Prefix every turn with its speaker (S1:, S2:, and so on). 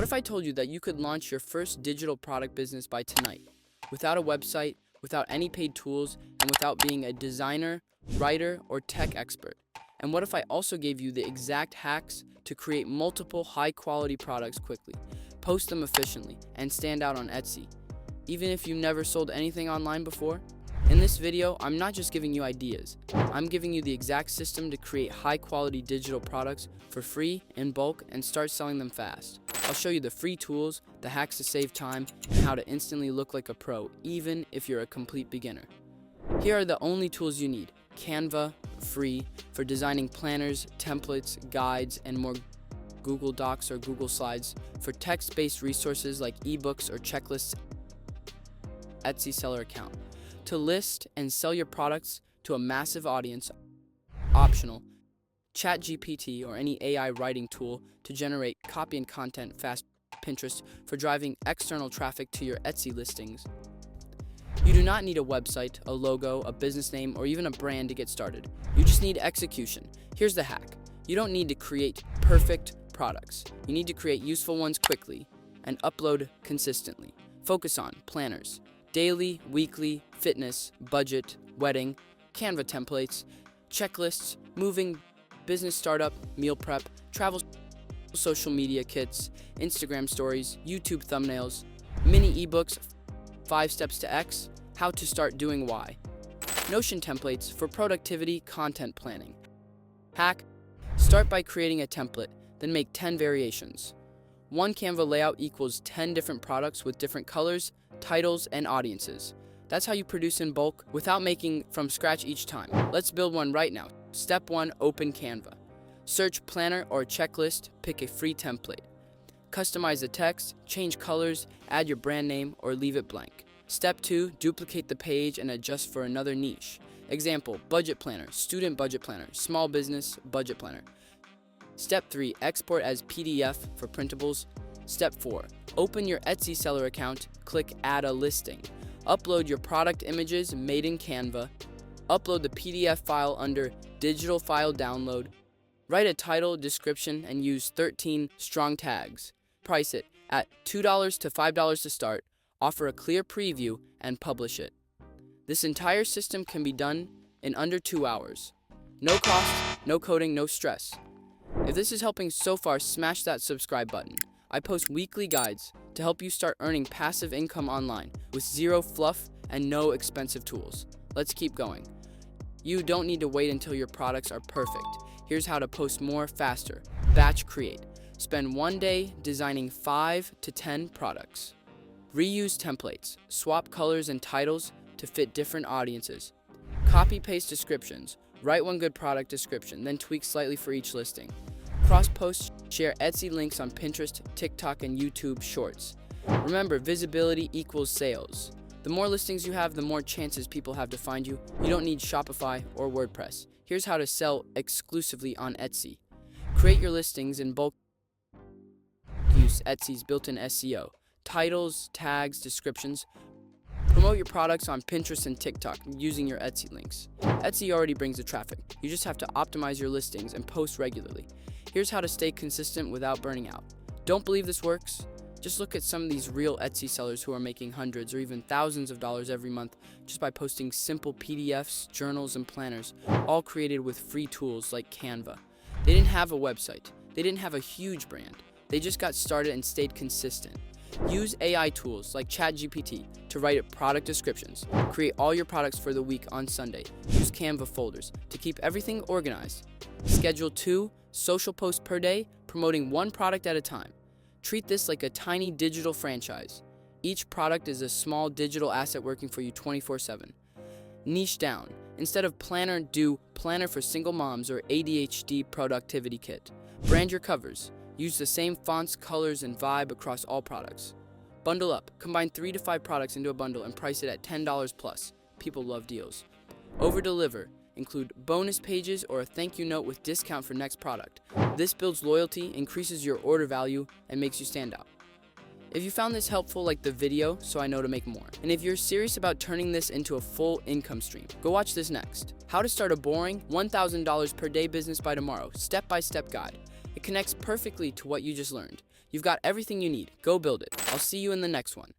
S1: What if I told you that you could launch your first digital product business by tonight, without a website, without any paid tools, and without being a designer, writer, or tech expert? And what if I also gave you the exact hacks to create multiple high-quality products quickly, post them efficiently, and stand out on Etsy, even if you never sold anything online before? In this video, I'm not just giving you ideas. I'm giving you the exact system to create high-quality digital products for free, in bulk, and start selling them fast. I'll show you the free tools, the hacks to save time, and how to instantly look like a pro, even if you're a complete beginner. Here are the only tools you need. Canva, free, for designing planners, templates, guides, and more. Google Docs or Google Slides, for text-based resources like ebooks or checklists. Etsy seller account, to list and sell your products to a massive audience. Optional. ChatGPT or any AI writing tool to generate copy and content fast. Pinterest, for driving external traffic to your Etsy listings. You do not need a website, a logo, a business name, or even a brand to get started. You just need execution. Here's the hack. You don't need to create perfect products. You need to create useful ones quickly and upload consistently. Focus on planners, daily, weekly, fitness, budget, wedding, Canva templates, checklists, moving, business startup, meal prep, travel, social media kits, Instagram stories, YouTube thumbnails, mini ebooks, 5 steps to X, how to start doing Y. Notion templates for productivity content planning. Hack: start by creating a template, then make 10 variations. One Canva layout equals 10 different products with different colors, titles, and audiences. That's how you produce in bulk without making from scratch each time. Let's build one right now. Step 1, open Canva. Search planner or checklist, pick a free template. Customize the text, change colors, add your brand name, or leave it blank. Step 2, duplicate the page and adjust for another niche. Example, budget planner, student budget planner, small business budget planner. Step 3, export as PDF for printables. Step 4, open your Etsy seller account, click add a listing. Upload your product images made in Canva. Upload the PDF file under digital file download. Write a title, description, and use 13 strong tags. Price it at $2 to $5 to start. Offer a clear preview and publish it. This entire system can be done in under 2 hours. No cost, no coding, no stress. If this is helping so far, smash that subscribe button. I post weekly guides to help you start earning passive income online with zero fluff and no expensive tools. Let's keep going. You don't need to wait until your products are perfect. Here's how to post more faster. Batch create. Spend one day designing 5 to 10 products. Reuse templates. Swap colors and titles to fit different audiences. Copy-paste descriptions. Write one good product description, then tweak slightly for each listing. Cross-post, share Etsy links on Pinterest, TikTok, and YouTube Shorts. Remember, visibility equals sales. The more listings you have, the more chances people have to find you. You don't need Shopify or WordPress. Here's how to sell exclusively on Etsy. Create your listings in bulk. Use Etsy's built-in SEO. Titles, tags, descriptions. Promote your products on Pinterest and TikTok using your Etsy links. Etsy already brings the traffic. You just have to optimize your listings and post regularly. Here's how to stay consistent without burning out. Don't believe this works? Just look at some of these real Etsy sellers who are making hundreds or even thousands of dollars every month just by posting simple PDFs, journals, and planners, all created with free tools like Canva. They didn't have a website. They didn't have a huge brand. They just got started and stayed consistent. Use AI tools like ChatGPT to write product descriptions. Create all your products for the week on Sunday. Use Canva folders to keep everything organized. Schedule 2 social posts per day, promoting one product at a time. Treat this like a tiny digital franchise. Each product is a small digital asset working for you 24/7. Niche down. Instead of planner, do planner for single moms or ADHD productivity kit. Brand your covers. Use the same fonts, colors, and vibe across all products. Bundle up. Combine 3 to 5 products into a bundle and price it at $10 plus. People love deals. Over-deliver. Include bonus pages or a thank you note with discount for next product. This builds loyalty, increases your order value, and makes you stand out. If you found this helpful, like the video so I know to make more. And if you're serious about turning this into a full income stream, go watch this next. How to start a boring $1,000 per day business by tomorrow, step-by-step guide. It connects perfectly to what you just learned. You've got everything you need. Go build it. I'll see you in the next one.